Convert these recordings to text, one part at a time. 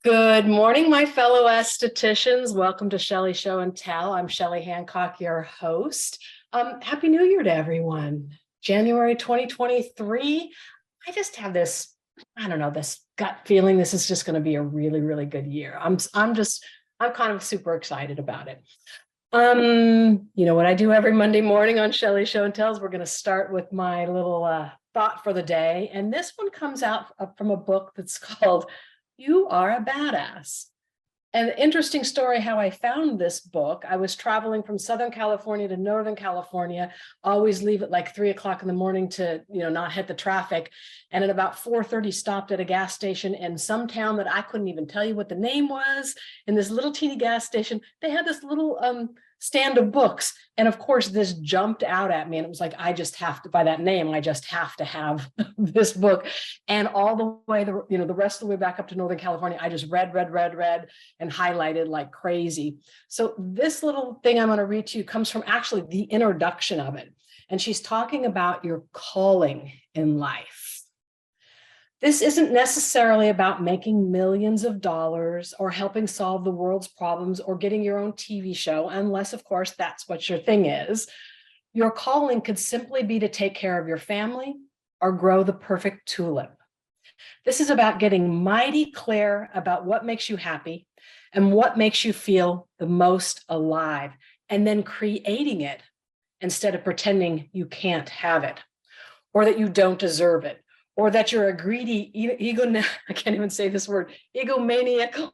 Good morning, my fellow estheticians. Welcome to Shelley Show and Tell. I'm Shelley Hancock, your host. Happy New Year to everyone. January 2023. I just have this, I don't know, this gut feeling this is just going to be a really, really good year. I'm kind of super excited about it. You know what I do every Monday morning on Shelley Show and Tells? We're going to start with my little thought for the day. And this one comes out from a book that's called You Are a Badass. An interesting story how I found this book. I was traveling from Southern California to Northern California, always leave at like 3 o'clock in the morning to, not hit the traffic. And at about 4:30 stopped at a gas station in some town that I couldn't even tell you what the name was. In this little teeny gas station, they had this little stand of books. And of course, this jumped out at me. And it was like, I just have to, by that name, I just have to have this book. And all the way, the rest of the way back up to Northern California, I just read, and highlighted like crazy. So this little thing I'm going to read to you comes from actually the introduction of it. And she's talking about your calling in life. This isn't necessarily about making millions of dollars or helping solve the world's problems or getting your own TV show, unless, of course, that's what your thing is. Your calling could simply be to take care of your family or grow the perfect tulip. This is about getting mighty clear about what makes you happy and what makes you feel the most alive, and then creating it instead of pretending you can't have it or that you don't deserve it, or that you're a greedy, I can't even say this word, egomaniacal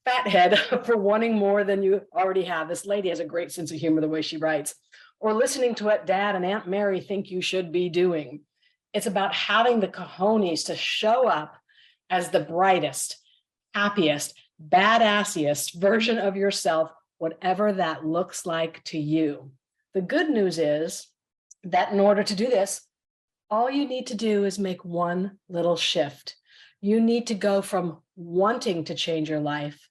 fathead for wanting more than you already have. This lady has a great sense of humor, the way she writes. Or listening to what Dad and Aunt Mary think you should be doing. It's about having the cojones to show up as the brightest, happiest, badassiest version of yourself, whatever that looks like to you. The good news is that in order to do this, all you need to do is make one little shift. You need to go from wanting to change your life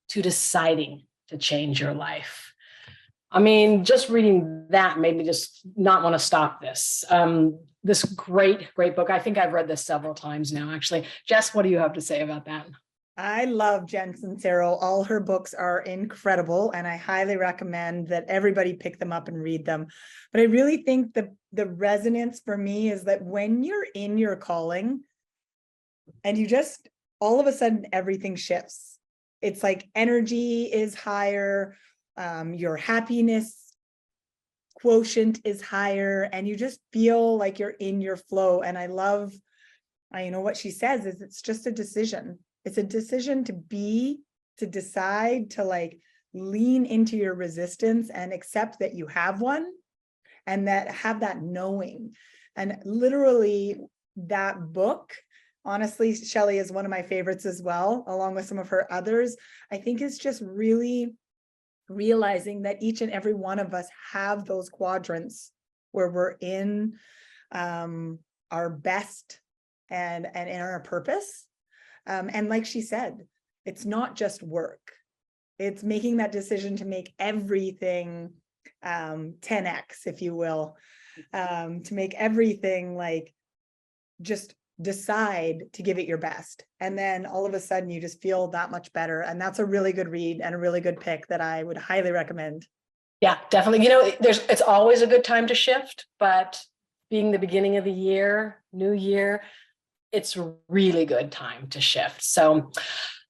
to deciding to change your life. I mean, just reading that made me just not want to stop this. This great book. I think I've read this several times now, actually. Jess, what do you have to say about that? I love Jen Sincero. All her books are incredible, and I highly recommend that everybody pick them up and read them. But I really think the resonance for me is that when you're in your calling and you just, all of a sudden, everything shifts. It's like energy is higher, your happiness quotient is higher, and you just feel like you're in your flow. And I love, what she says is it's just a decision. It's a decision to decide to like lean into your resistance and accept that you have one, and that have that knowing. And literally that book, honestly, Shelley is one of my favorites as well, along with some of her others. I think it's just really realizing that each and every one of us have those quadrants where we're in our best and in our purpose. And like she said, it's not just work. It's making that decision to make everything 10x, if you will, to make everything like just decide to give it your best. And then all of a sudden you just feel that much better. And that's a really good read and a really good pick that I would highly recommend. Yeah, definitely. It's always a good time to shift, but being the beginning of the year, new year, it's a really good time to shift. So,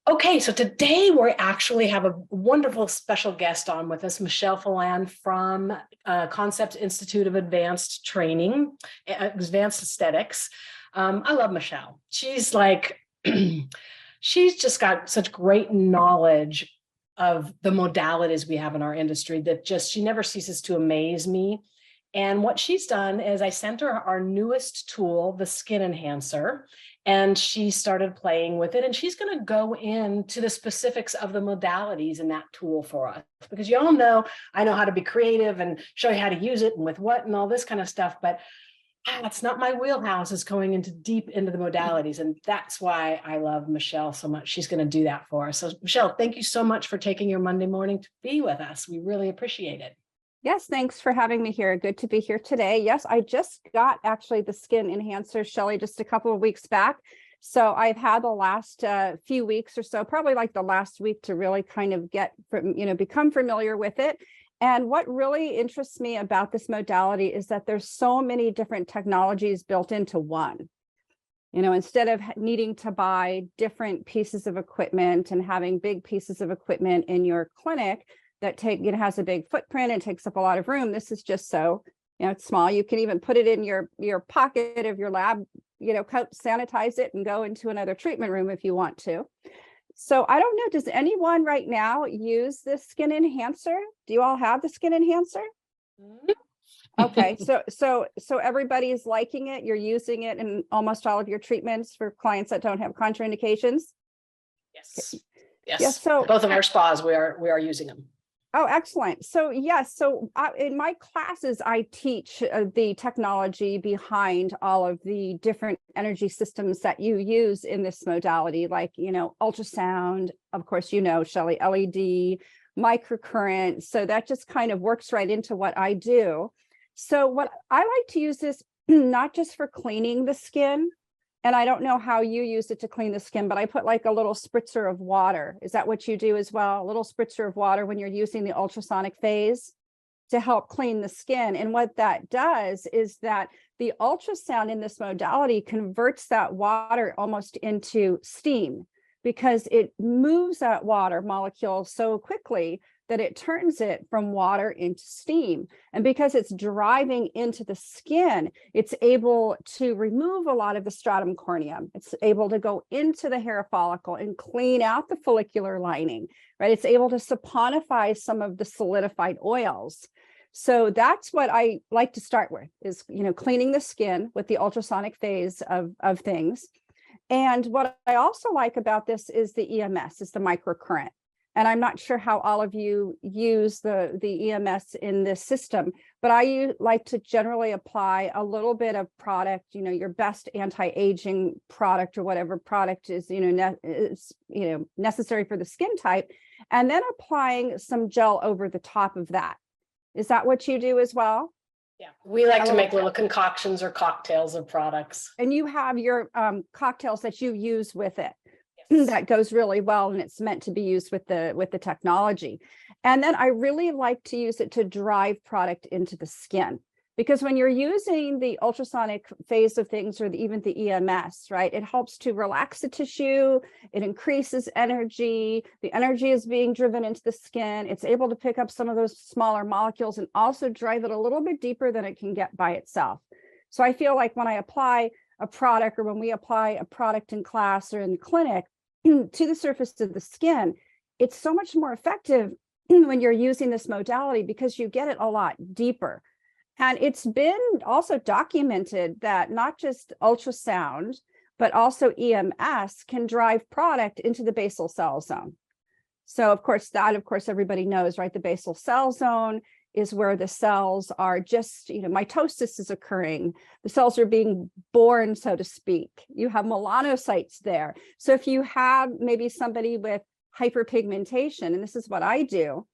okay, so today we actually have a wonderful special guest on with us, Michelle Phelan from Concept Institute of Advanced Training, Advanced Aesthetics. I love Michelle. She's like, she's just got such great knowledge of the modalities we have in our industry that she never ceases to amaze me. And what she's done is I sent her our newest tool, the Skin Enhancer, and she started playing with it. And she's going to go into the specifics of the modalities in that tool for us, because you all know I know how to be creative and show you how to use it and with what and all this kind of stuff. But it's not my wheelhouse, is going deep into the modalities. And that's why I love Michelle so much. She's going to do that for us. So Michelle, thank you so much for taking your Monday morning to be with us. We really appreciate it. Yes, thanks for having me here. Good to be here today. Yes, I just got actually the Skin Enhancer, Shelley, just a couple of weeks back. So I've had the last few weeks or so, probably like the last week, to really kind of become familiar with it. And what really interests me about this modality is that there's so many different technologies built into one. Instead of needing to buy different pieces of equipment and having big pieces of equipment in your clinic that has a big footprint and takes up a lot of room, this is just so, it's small. You can even put it in your pocket of your lab, coat, sanitize it, and go into another treatment room if you want to. So I don't know, does anyone right now use this skin enhancer? Do you all have the skin enhancer? Okay, so everybody's liking it. You're using it in almost all of your treatments for clients that don't have contraindications. Yes. Yes. So both of our spas, we are using them. Oh, excellent. So yes, in my classes, I teach the technology behind all of the different energy systems that you use in this modality, like, ultrasound, of course, Shelley, LED, microcurrent. So that just kind of works right into what I do. So what I like to use this not just for cleaning the skin, and I don't know how you use it to clean the skin, but I put like a little spritzer of water. Is that what you do as well? A little spritzer of water when you're using the ultrasonic phase to help clean the skin. And what that does is that the ultrasound in this modality converts that water almost into steam, because it moves that water molecule so quickly that it turns it from water into steam. And because it's driving into the skin, it's able to remove a lot of the stratum corneum. It's able to go into the hair follicle and clean out the follicular lining, right? It's able to saponify some of the solidified oils. So that's what I like to start with, is, cleaning the skin with the ultrasonic phase of things. And what I also like about this is the EMS, is the microcurrent. And I'm not sure how all of you use the EMS in this system, but I like to generally apply a little bit of product, your best anti-aging product or whatever product is, necessary for the skin type, and then applying some gel over the top of that. Is that what you do as well? Yeah, we like to make little concoctions or cocktails of products. And you have your cocktails that you use with it. Yes. That goes really well, and it's meant to be used with the technology. And then I really like to use it to drive product into the skin, because when you're using the ultrasonic phase of things, or even the EMS, right, it helps to relax the tissue, it increases energy, the energy is being driven into the skin, it's able to pick up some of those smaller molecules and also drive it a little bit deeper than it can get by itself. So I feel like when I apply a product, or when we apply a product in class or in the clinic to the surface of the skin, it's so much more effective when you're using this modality, because you get it a lot deeper. And it's been also documented that not just ultrasound, but also EMS can drive product into the basal cell zone. So of course, everybody knows, right? The basal cell zone is where the cells are just, mitosis is occurring. The cells are being born, so to speak. You have melanocytes there. So if you have maybe somebody with hyperpigmentation, and this is what I do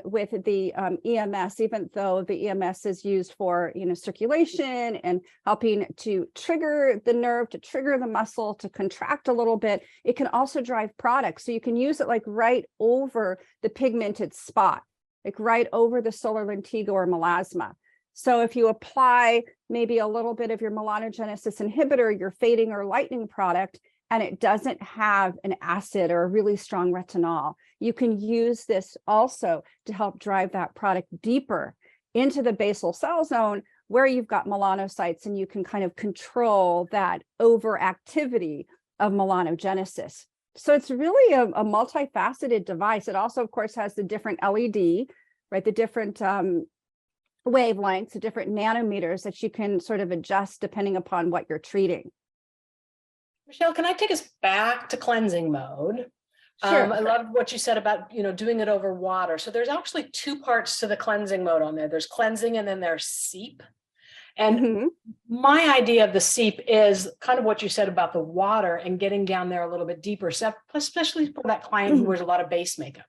with the EMS, even though the EMS is used for, circulation and helping to trigger the nerve, to trigger the muscle, to contract a little bit, it can also drive product. So you can use it like right over the pigmented spot, like right over the solar lentigo or melasma. So if you apply maybe a little bit of your melanogenesis inhibitor, your fading or lightening product, and it doesn't have an acid or a really strong retinol, you can use this also to help drive that product deeper into the basal cell zone, where you've got melanocytes, and you can kind of control that overactivity of melanogenesis. So it's really a multifaceted device. It also, of course, has the different LED, right? The different wavelengths, the different nanometers that you can sort of adjust depending upon what you're treating. Michelle, can I take us back to cleansing mode? Sure. I love what you said about, doing it over water. So there's actually two parts to the cleansing mode on there. There's cleansing, and then there's seep. And my idea of the seep is kind of what you said about the water and getting down there a little bit deeper, especially for that client who wears a lot of base makeup.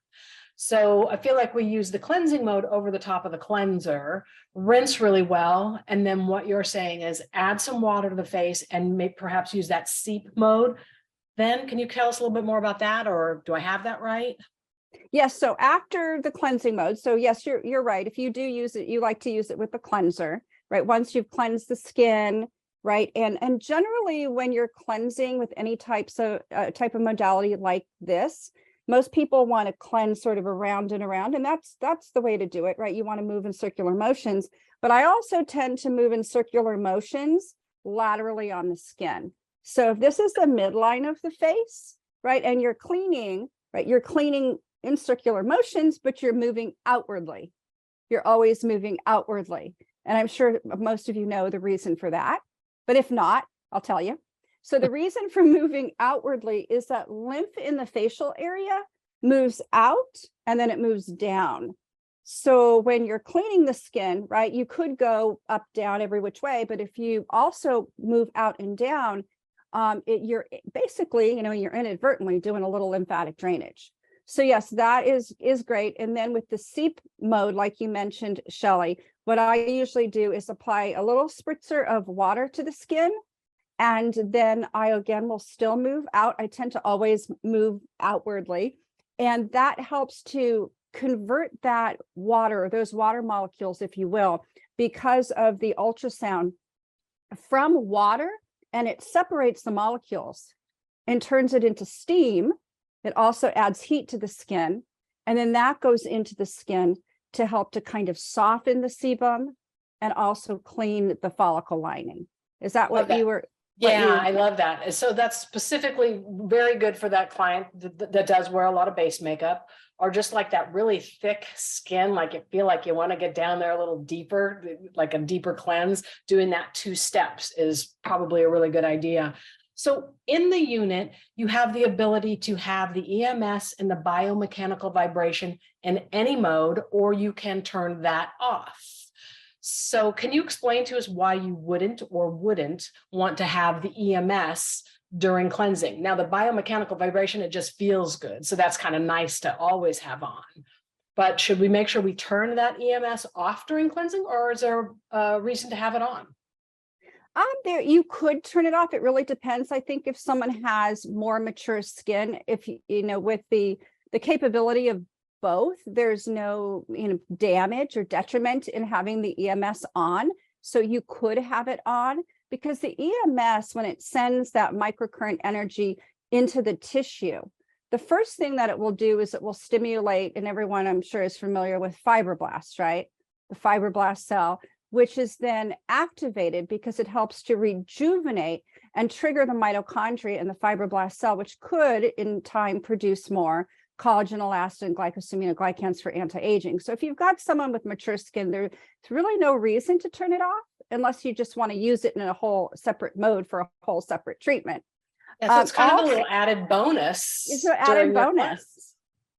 So I feel like we use the cleansing mode over the top of the cleanser, rinse really well. And then what you're saying is add some water to the face and perhaps use that seep mode. Then can you tell us a little bit more about that, or do I have that right? Yes, so after the cleansing mode, so yes, you're right. If you do use it, you like to use it with the cleanser, right? Once you've cleansed the skin, right? And generally when you're cleansing with any type of modality like this, most people want to cleanse sort of around and around, and that's the way to do it, right? You want to move in circular motions, but I also tend to move in circular motions laterally on the skin. So if this is the midline of the face, right, and you're cleaning, right, you're cleaning in circular motions, but you're moving outwardly. You're always moving outwardly. And I'm sure most of you know the reason for that. But if not, I'll tell you. So the reason for moving outwardly is that lymph in the facial area moves out and then it moves down. So when you're cleaning the skin, right, you could go up, down, every which way. But if you also move out and down, you're basically, you're inadvertently doing a little lymphatic drainage. So yes, that is great. And then with the seep mode, like you mentioned, Shelley, what I usually do is apply a little spritzer of water to the skin. And then I, again, will still move out. I tend to always move outwardly. And that helps to convert that water, those water molecules, if you will, because of the ultrasound from water, and it separates the molecules and turns it into steam. It also adds heat to the skin, and then that goes into the skin to help to kind of soften the sebum and also clean the follicle lining. Is that what you were? Yeah, I love that. So that's specifically very good for that client that does wear a lot of base makeup, or just like that really thick skin, like you feel like you want to get down there a little deeper, like a deeper cleanse. Doing that 2 steps is probably a really good idea. So in the unit, you have the ability to have the EMS and the biomechanical vibration in any mode, or you can turn that off. So can you explain to us why you wouldn't want to have the EMS during cleansing? Now, the biomechanical vibration, it just feels good. So that's kind of nice to always have on. But should we make sure we turn that EMS off during cleansing, or is there a reason to have it on? There, you could turn it off. It really depends. I think if someone has more mature skin, if with the capability of both, there's no damage or detriment in having the EMS on. So you could have it on, because the EMS, when it sends that microcurrent energy into the tissue, the first thing that it will do is it will stimulate, and everyone I'm sure is familiar with fibroblasts, right? The fibroblast cell, which is then activated because it helps to rejuvenate and trigger the mitochondria in the fibroblast cell, which could in time produce more collagen, elastin, glycosaminoglycans for anti-aging. So if you've got someone with mature skin, there's really no reason to turn it off unless you just want to use it in a whole separate mode for a whole separate treatment. Yeah, so it's kind of a little added bonus. It's an added bonus.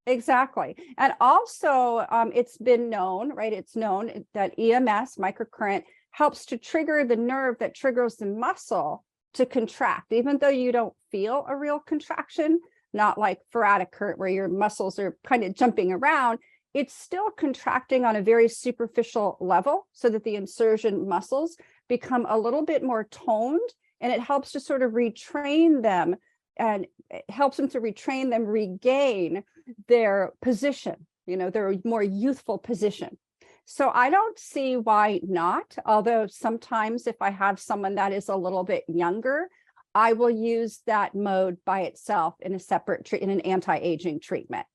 Exactly. And also it's been known, right? It's known that EMS, microcurrent, helps to trigger the nerve that triggers the muscle to contract, even though you don't feel a real contraction, not like thoracic current where your muscles are kind of jumping around. It's still contracting on a very superficial level so that the insertion muscles become a little bit more toned, and it helps to sort of retrain them, and it helps them to retrain them, regain their position, their more youthful position. So I don't see why not, although sometimes if I have someone that is a little bit younger, I will use that mode by itself in a separate in an anti-aging treatment.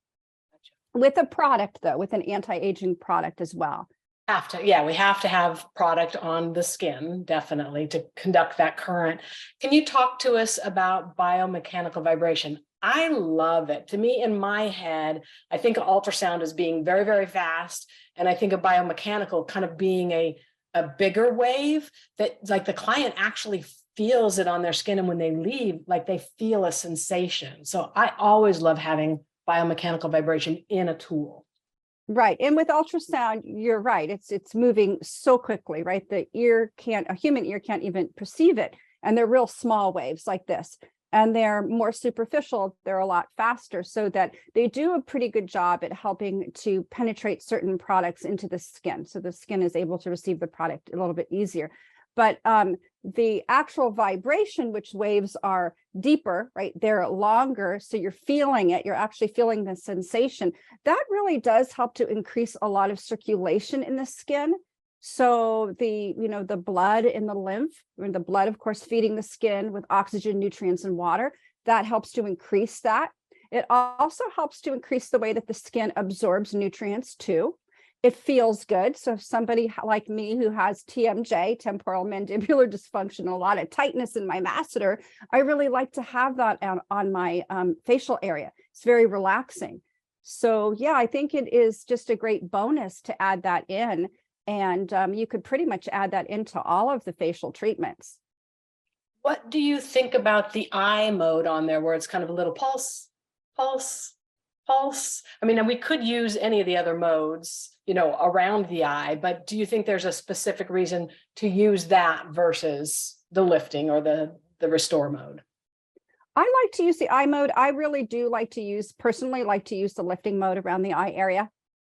With a product, though, with an anti-aging product as well. We have to have product on the skin, definitely, to conduct that current. Can you talk to us about biomechanical vibration? I love it. To me, in my head, I think of ultrasound as being very, very fast. And I think of biomechanical kind of being a bigger wave that, like, the client actually feels it on their skin. And when they leave, like, they feel a sensation. So I always love having biomechanical vibration in a tool. Right. And with ultrasound, you're right. It's moving so quickly, right? A human ear can't even perceive it. And they're real small waves like this. and they're more superficial. They're a lot faster, so that they do a pretty good job at helping to penetrate certain products into the skin. So the skin is able to receive the product a little bit easier. But the actual vibration, which waves are deeper, right? They're longer. So you're feeling it. You're actually feeling the sensation. That really does help to increase a lot of circulation in the skin. So the blood and the lymph, and the blood, of course, feeding the skin with oxygen, nutrients, and water, that helps to increase that. It also helps to increase the way that the skin absorbs nutrients too. It feels good. So if somebody like me who has TMJ, temporal mandibular dysfunction, a lot of tightness in my masseter, I really like to have that on my facial area. It's very relaxing. So yeah, I think it is just a great bonus to add that in. And you could pretty much add that into all of the facial treatments. What do you think about the eye mode on there, where it's kind of a little pulse, pulse, pulse? I mean, and we could use any of the other modes, around the eye, but do you think there's a specific reason to use that versus the lifting or the restore mode? I like to use the eye mode. I really do personally like to use the lifting mode around the eye area.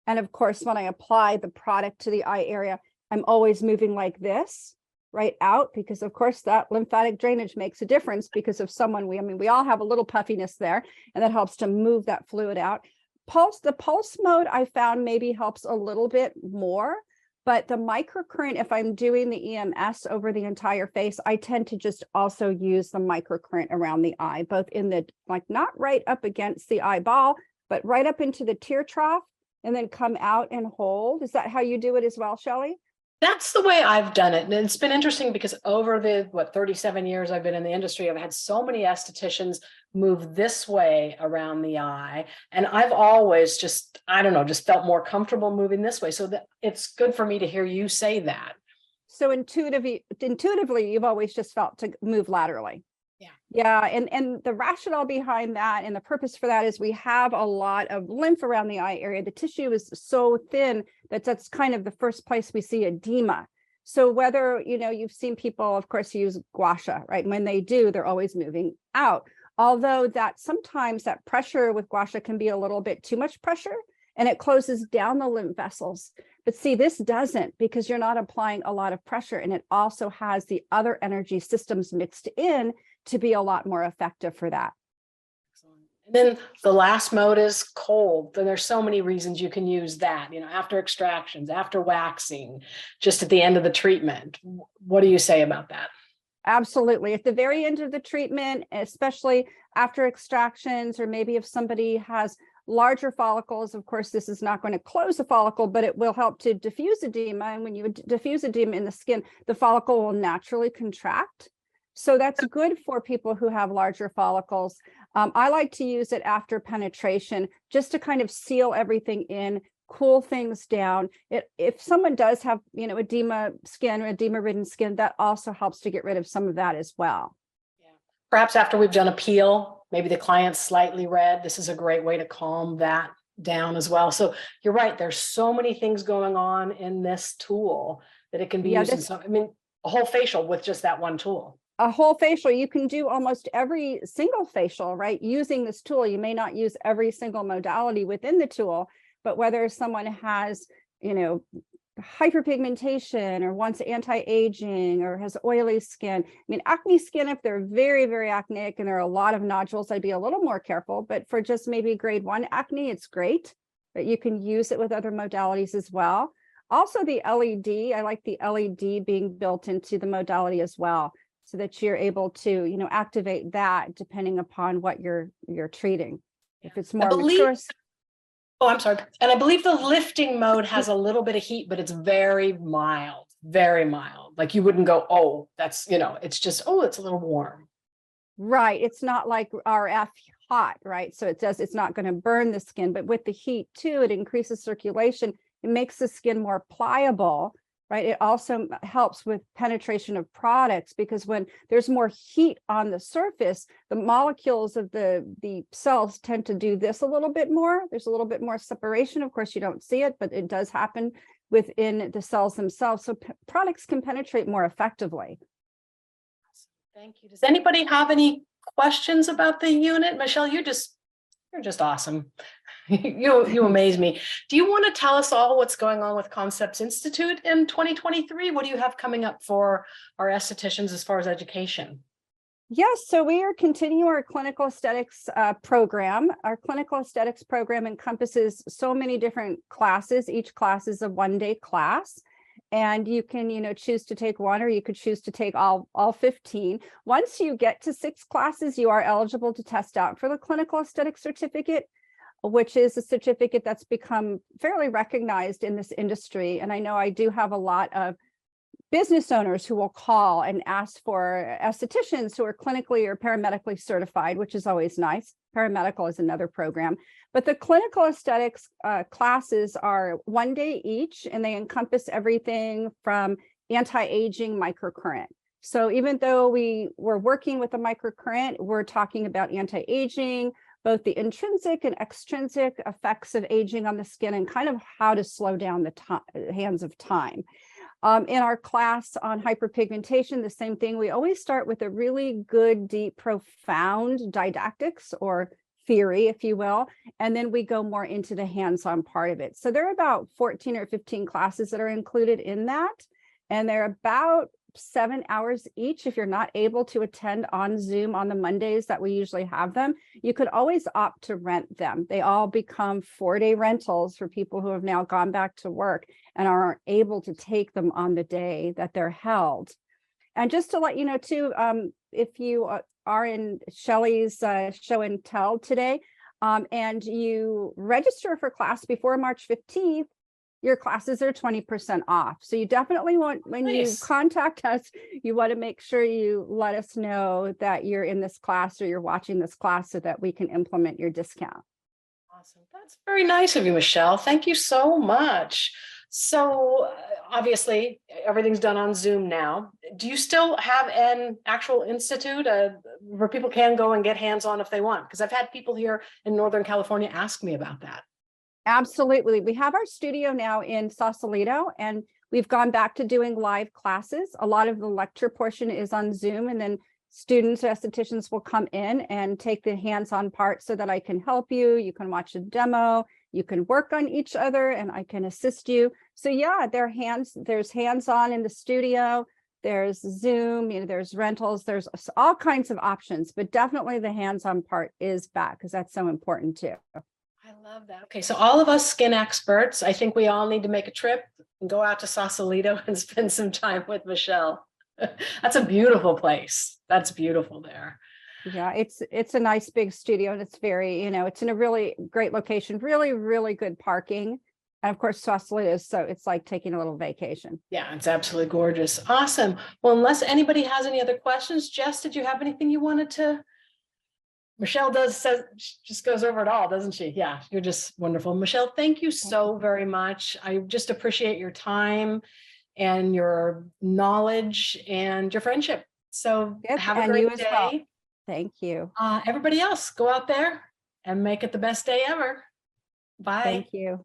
And of course, when I apply the product to the eye area, I'm always moving like this, right out, because of course that lymphatic drainage makes a difference, because if we all have a little puffiness there, and that helps to move that fluid out. The pulse mode I found maybe helps a little bit more, but the microcurrent, if I'm doing the EMS over the entire face, I tend to just also use the microcurrent around the eye, both in the, not right up against the eyeball, but right up into the tear trough, and then come out and hold. Is that how you do it as well, Shelley? That's the way I've done it. And it's been interesting because over the 37 years I've been in the industry, I've had so many estheticians move this way around the eye. And I've always just felt more comfortable moving this way. So that it's good for me to hear you say that. So intuitively, you've always just felt to move laterally. Yeah. Yeah. And the rationale behind that and the purpose for that is we have a lot of lymph around the eye area. The tissue is so thin that's kind of the first place we see edema. So whether, you've seen people, of course, use gua sha, right? When they do, they're always moving out. Although that sometimes that pressure with gua sha can be a little bit too much pressure, and it closes down the lymph vessels. But see, this doesn't, because you're not applying a lot of pressure, and it also has the other energy systems mixed in to be a lot more effective for that. And then the last mode is cold. Then there's so many reasons you can use that, after extractions, after waxing, just at the end of the treatment. What do you say about that? Absolutely. At the very end of the treatment, especially after extractions, or maybe if somebody has larger follicles, of course, this is not going to close the follicle, but it will help to diffuse edema. And when you diffuse edema in the skin, the follicle will naturally contract. So that's good for people who have larger follicles. I like to use it after penetration, just to kind of seal everything in, cool things down. If someone does have, edema skin or edema-ridden skin, that also helps to get rid of some of that as well. Yeah. Perhaps after we've done a peel, maybe the client's slightly red. This is a great way to calm that down as well. So you're right. There's so many things going on in this tool that it can be used in a whole facial with just that one tool. A whole facial, you can do almost every single facial, right? Using this tool. You may not use every single modality within the tool, but whether someone has, hyperpigmentation or wants anti-aging or has oily skin. Acne skin, if they're very, very acneic and there are a lot of nodules, I'd be a little more careful, but for just maybe grade 1 acne, it's great, but you can use it with other modalities as well. Also the LED, I like the LED being built into the modality as well, so that you're able to, activate that depending upon what you're treating. If it's more mature. Oh, I'm sorry. And I believe the lifting mode has a little bit of heat, but it's very mild, very mild. Like you wouldn't go, oh, that's, it's just, oh, it's a little warm. Right. It's not like RF hot, right? So it's not going to burn the skin, but with the heat too, it increases circulation. It makes the skin more pliable. Right. It also helps with penetration of products, because when there's more heat on the surface, the molecules of the cells tend to do this a little bit more. There's a little bit more separation. Of course, you don't see it, but it does happen within the cells themselves. So products can penetrate more effectively. Thank you. Does anybody have any questions about the unit? Michelle, you're just awesome. You amaze me. Do you want to tell us all what's going on with Concepts Institute in 2023? What do you have coming up for our estheticians as far as education? Yes, so we are continuing our clinical aesthetics program. Our clinical aesthetics program encompasses so many different classes. Each class is a one-day class. And you can, choose to take one, or you could choose to take all 15. Once you get to 6 classes, you are eligible to test out for the clinical aesthetic certificate, which is a certificate that's become fairly recognized in this industry. And I know I do have a lot of business owners who will call and ask for estheticians who are clinically or paramedically certified, which is always nice. Paramedical is another program, but the clinical aesthetics classes are one day each, and they encompass everything from anti-aging microcurrent. So even though we were working with a microcurrent, we're talking about anti-aging, both the intrinsic and extrinsic effects of aging on the skin, and kind of how to slow down the hands of time. In our class on hyperpigmentation, the same thing. We always start with a really good, deep, profound didactics or theory, if you will, and then we go more into the hands-on part of it. So there are about 14 or 15 classes that are included in that, and they're about 7 hours each. If you're not able to attend on Zoom on the Mondays that we usually have them, you could always opt to rent them. They all become 4-day rentals for people who have now gone back to work and are able to take them on the day that they're held. And just to let you know too, if you are in Shelley's show and tell today, and you register for class before March 15th, your classes are 20% off. So you definitely want, when you contact us, you want to make sure you let us know that you're in this class or you're watching this class so that we can implement your discount. Awesome. That's very nice of you, Michelle. Thank you so much. So obviously everything's done on Zoom now. Do you still have an actual institute where people can go and get hands-on if they want? Because I've had people here in Northern California ask me about that. Absolutely. We have our studio now in Sausalito, and we've gone back to doing live classes. A lot of the lecture portion is on Zoom, and then students, estheticians will come in and take the hands-on part so that I can help you. You can watch a demo, you can work on each other, and I can assist you. So yeah, there's hands-on in the studio, there's Zoom, there's rentals, there's all kinds of options, but definitely the hands-on part is back because that's so important too. I love that. Okay, so all of us skin experts, I think we all need to make a trip and go out to Sausalito and spend some time with Michelle. That's a beautiful place. That's beautiful there. Yeah, it's a nice big studio, and it's very, it's in a really great location, really, really good parking. And of course, Sausalito is, so it's like taking a little vacation. Yeah, it's absolutely gorgeous. Awesome. Well, unless anybody has any other questions, Jess, did you have anything you wanted to? Michelle just goes over it all, doesn't she? Yeah, you're just wonderful. Michelle, thank you so very much. I just appreciate your time and your knowledge and your friendship. So have a great day. Well. Thank you. Everybody else, go out there and make it the best day ever. Bye. Thank you.